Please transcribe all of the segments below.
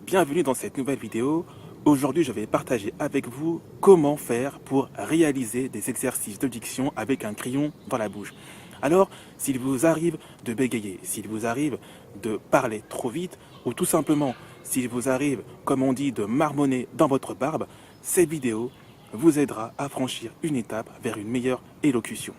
Bienvenue dans cette nouvelle vidéo. Aujourd'hui, je vais partager avec vous comment faire pour réaliser des exercices de diction avec un crayon dans la bouche. Alors, s'il vous arrive de bégayer, s'il vous arrive de parler trop vite, ou tout simplement, s'il vous arrive, comme on dit, de marmonner dans votre barbe, cette vidéo vous aidera à franchir une étape vers une meilleure élocution.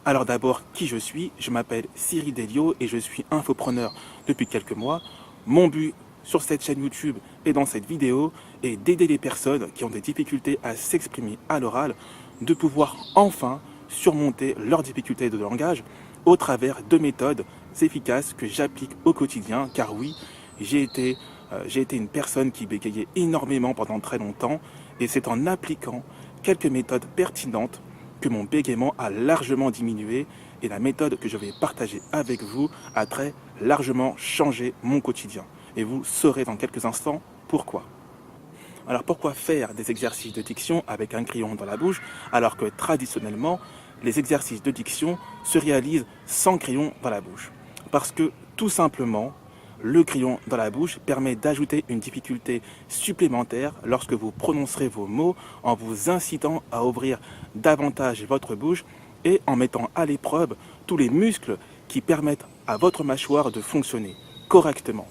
Alors d'abord, qui je suis? Je m'appelle Cyril Delio et je suis infopreneur depuis quelques mois. Mon but sur cette chaîne YouTube et dans cette vidéo est d'aider les personnes qui ont des difficultés à s'exprimer à l'oral, de pouvoir enfin surmonter leurs difficultés de langage au travers de méthodes efficaces que j'applique au quotidien. Car oui, j'ai été une personne qui bégayait énormément pendant très longtemps et c'est en appliquant quelques méthodes pertinentes que mon bégaiement a largement diminué et la méthode que je vais partager avec vous a très largement changé mon quotidien. Et vous saurez dans quelques instants pourquoi. Alors pourquoi faire des exercices de diction avec un crayon dans la bouche alors que traditionnellement les exercices de diction se réalisent sans crayon dans la bouche? Parce que tout simplement, le crayon dans la bouche permet d'ajouter une difficulté supplémentaire lorsque vous prononcerez vos mots en vous incitant à ouvrir davantage votre bouche et en mettant à l'épreuve tous les muscles qui permettent à votre mâchoire de fonctionner correctement.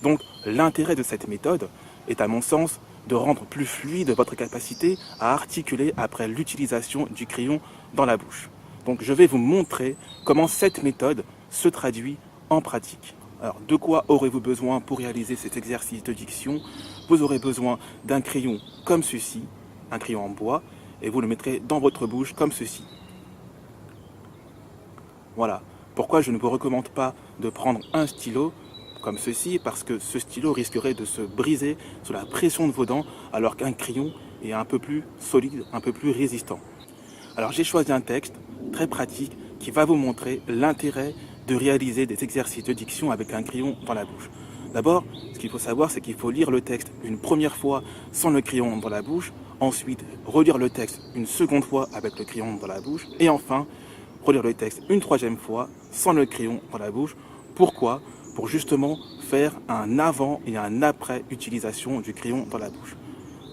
Donc l'intérêt de cette méthode est à mon sens de rendre plus fluide votre capacité à articuler après l'utilisation du crayon dans la bouche. Donc je vais vous montrer comment cette méthode se traduit en pratique. Alors, de quoi aurez-vous besoin pour réaliser cet exercice de diction? Vous aurez besoin d'un crayon comme ceci, un crayon en bois, et vous le mettrez dans votre bouche comme ceci. Voilà. Pourquoi je ne vous recommande pas de prendre un stylo comme ceci? Parce que ce stylo risquerait de se briser sous la pression de vos dents, alors qu'un crayon est un peu plus solide, un peu plus résistant. Alors j'ai choisi un texte très pratique qui va vous montrer l'intérêt de réaliser des exercices de diction avec un crayon dans la bouche. D'abord, ce qu'il faut savoir, c'est qu'il faut lire le texte une première fois sans le crayon dans la bouche, ensuite relire le texte une seconde fois avec le crayon dans la bouche, et enfin relire le texte une troisième fois sans le crayon dans la bouche. Pourquoi? Pour justement faire un avant et un après utilisation du crayon dans la bouche.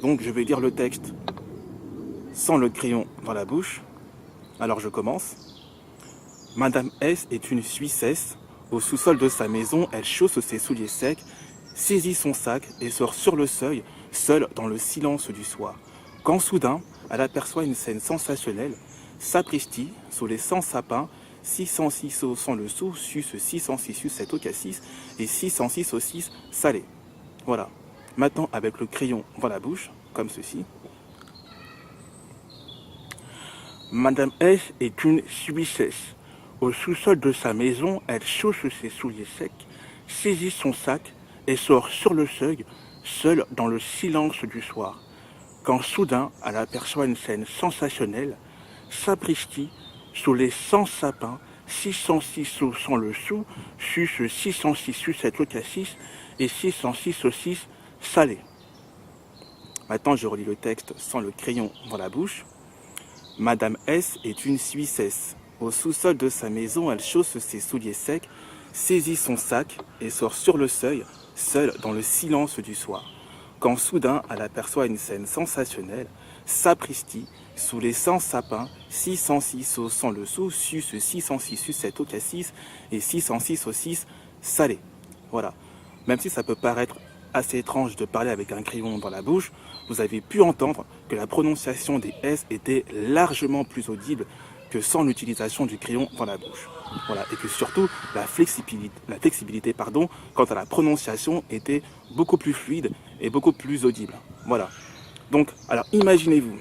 Donc je vais lire le texte sans le crayon dans la bouche. Alors je commence. Madame S est une Suissesse. Au sous-sol de sa maison, elle chausse ses souliers secs, saisit son sac et sort sur le seuil, seule dans le silence du soir. Quand soudain, elle aperçoit une scène sensationnelle. Sapristi, sous les 100 sapins, 606 sauts sans le sou, sus 606 sucette au cassis et 606 saucisses salées. Voilà. Maintenant, avec le crayon dans la bouche, comme ceci. Madame S est une Suissesse. Au sous-sol de sa maison, elle chausse ses souliers secs, saisit son sac et sort sur le seuil, seule dans le silence du soir. Quand soudain, elle aperçoit une scène sensationnelle. Sapristi, sous les 100 sapins, 606 sauts sans le sou, sus 606 sucettes au cassis et 606 saucisses salées. Maintenant, je relis le texte sans le crayon dans la bouche. Madame S est une Suissesse. Au sous-sol de sa maison, elle chausse ses souliers secs, saisit son sac et sort sur le seuil, seule dans le silence du soir. Quand soudain, elle aperçoit une scène sensationnelle. Sapristi, sous les 100 sapins, 606 sauts sans le sou, sus 606 sucettes au cassis et 606 saucisses salées. Voilà. Même si ça peut paraître assez étrange de parler avec un crayon dans la bouche, vous avez pu entendre que la prononciation des S était largement plus audible que sans l'utilisation du crayon dans la bouche. Voilà. Et que surtout, la flexibilité quant à la prononciation était beaucoup plus fluide et beaucoup plus audible. Voilà. Donc, alors imaginez-vous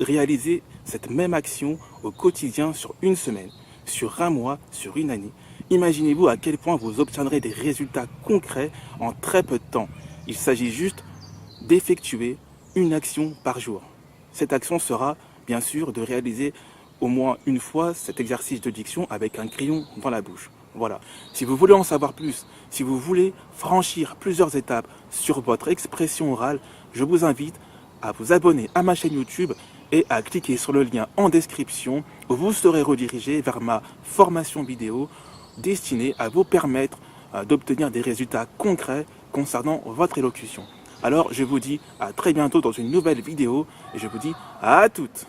réaliser cette même action au quotidien sur une semaine, sur un mois, sur une année. Imaginez-vous à quel point vous obtiendrez des résultats concrets en très peu de temps. Il s'agit juste d'effectuer une action par jour. Cette action sera, bien sûr, de réaliser au moins une fois cet exercice de diction avec un crayon dans la bouche. Voilà. Si vous voulez en savoir plus, si vous voulez franchir plusieurs étapes sur votre expression orale, je vous invite à vous abonner à ma chaîne YouTube et à cliquer sur le lien en description où vous serez redirigé vers ma formation vidéo destinée à vous permettre d'obtenir des résultats concrets concernant votre élocution. Alors je vous dis à très bientôt dans une nouvelle vidéo et je vous dis à toutes.